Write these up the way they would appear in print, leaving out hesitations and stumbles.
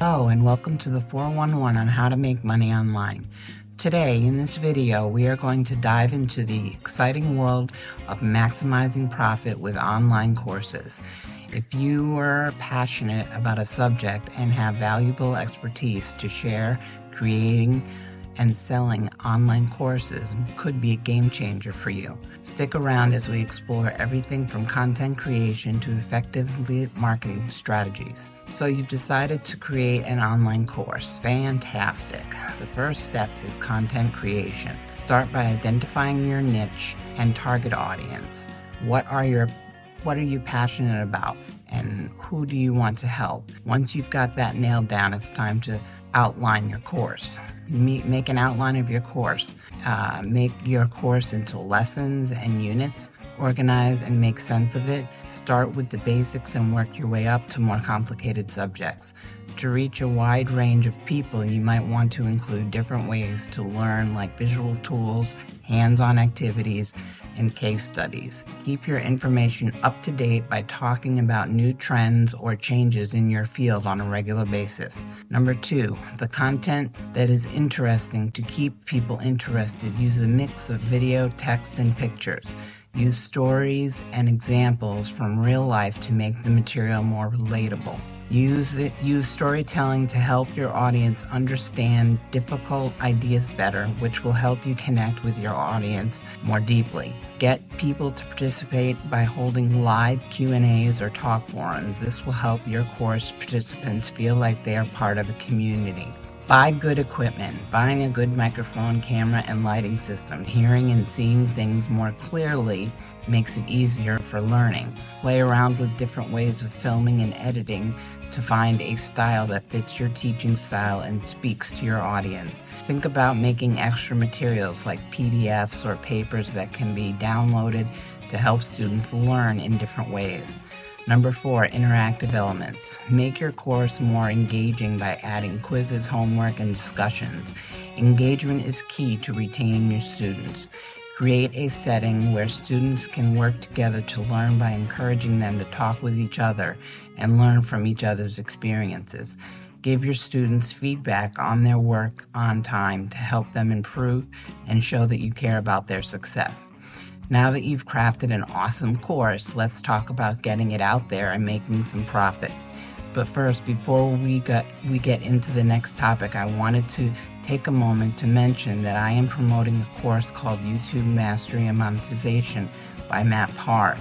Hello and welcome to the 411 on how to make money online. Today in this video we are going to dive into the exciting world of maximizing profit with online courses. If you are passionate about a subject and have valuable expertise to share, creating and selling online courses could be a game changer for you. Stick around as we explore everything from content creation to effective marketing strategies. So you've decided to create an online course. Fantastic. The first step is content creation. Start by identifying your niche and target audience. What are you passionate about and who do you want to help? Once you've got that nailed down, it's time to outline your course. Make an outline of your course. Make your course into lessons and units. Organize and make sense of it. Start with the basics and work your way up to more complicated subjects. To reach a wide range of people, you might want to include different ways to learn, like visual tools, hands-on activities, and case studies. Keep your information up to date by talking about new trends or changes in your field on a regular basis. Number 2, the content that is interesting. To keep people interested, use a mix of video, text, and pictures. Use stories and examples from real life to make the material more relatable. Use storytelling to help your audience understand difficult ideas better, which will help you connect with your audience more deeply. Get people to participate by holding live Q&As or talk forums. This will help your course participants feel like they are part of a community. Buy good equipment. Buying a good microphone, camera, and lighting system. Hearing and seeing things more clearly makes it easier for learning. Play around with different ways of filming and editing to find a style that fits your teaching style and speaks to your audience. Think about making extra materials like PDFs or papers that can be downloaded to help students learn in different ways. Number 4, interactive elements. Make your course more engaging by adding quizzes, homework, and discussions. Engagement is key to retaining your students. Create a setting where students can work together to learn by encouraging them to talk with each other and learn from each other's experiences. Give your students feedback on their work on time to help them improve and show that you care about their success. Now that you've crafted an awesome course, let's talk about getting it out there and making some profit. But first, before we get into the next topic, I wanted to take a moment to mention that I am promoting a course called YouTube Mastery and Monetization by Matt Parr.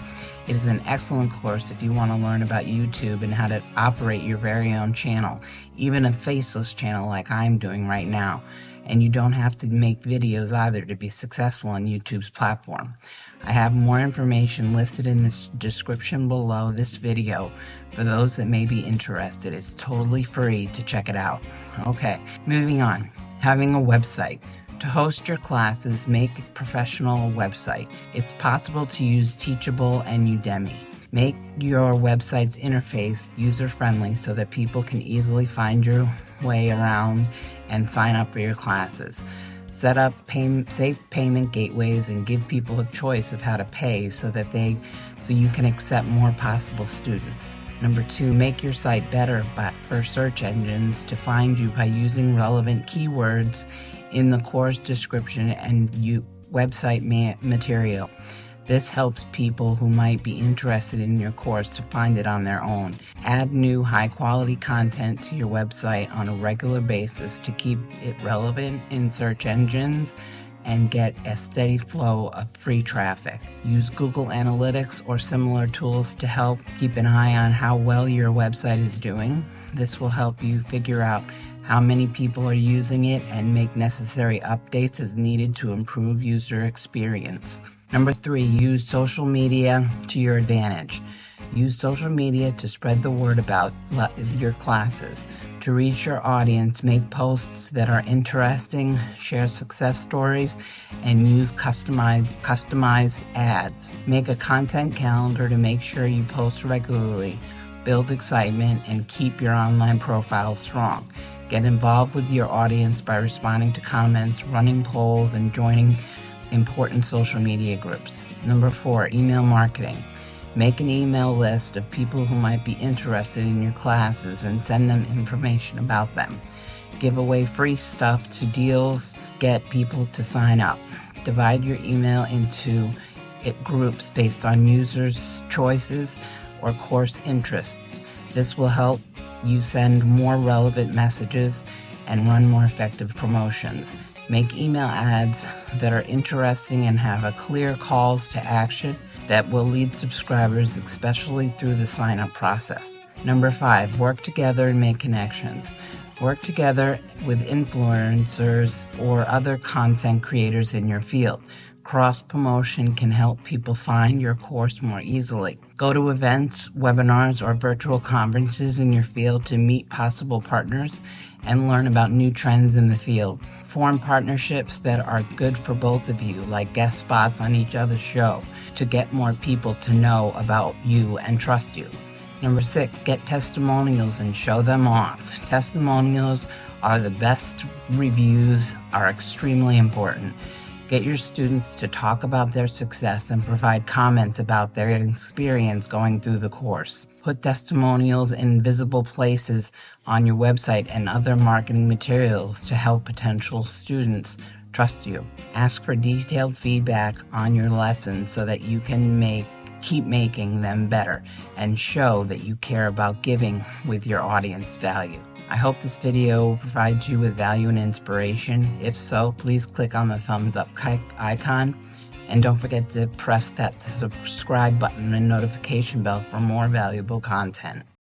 It is an excellent course if you want to learn about YouTube and how to operate your very own channel, even a faceless channel like I'm doing right now. And you don't have to make videos either to be successful on YouTube's platform. I have more information listed in the description below this video for those that may be interested. It's totally free to check it out. Okay, moving on. Having a website. To host your classes, make a professional website. It's possible to use Teachable and Udemy. Make your website's interface user-friendly so that people can easily find your way around and sign up for your classes. Set up safe payment gateways and give people a choice of how to pay so you can accept more possible students. Number 2, make your site better for search engines to find you by using relevant keywords in the course description and website material. This helps people who might be interested in your course to find it on their own. Add new high-quality content to your website on a regular basis to keep it relevant in search engines and get a steady flow of free traffic. Use Google Analytics or similar tools to help keep an eye on how well your website is doing. This will help you figure out how many people are using it and make necessary updates as needed to improve user experience. Number 3, use social media to your advantage. Use social media to spread the word about your classes. To reach your audience, make posts that are interesting, share success stories, and use customized ads. Make a content calendar to make sure you post regularly. Build excitement and keep your online profile strong. Get involved with your audience by responding to comments, running polls, and joining important social media groups. Number 4, email marketing. Make an email list of people who might be interested in your classes and send them information about them. Give away free stuff to deals, get people to sign up. Divide your email into groups based on users' choices or course interests. This will help you send more relevant messages and run more effective promotions. Make email ads that are interesting and have a clear calls to action that will lead subscribers, especially through the sign-up process. Number 5, work together and make connections. Work together with influencers or other content creators in your field. Cross-promotion can help people find your course more easily. Go to events, webinars, or virtual conferences in your field to meet possible partners and learn about new trends in the field. Form partnerships that are good for both of you, like guest spots on each other's show, to get more people to know about you and trust you. Number 6, get testimonials and show them off. Testimonials are the best reviews, are extremely important. Get your students to talk about their success and provide comments about their experience going through the course. Put testimonials in visible places on your website and other marketing materials to help potential students trust you. Ask for detailed feedback on your lessons so that you can keep making them better and show that you care about giving with your audience value. I hope this video provides you with value and inspiration. If so, please click on the thumbs up icon and don't forget to press that subscribe button and notification bell for more valuable content.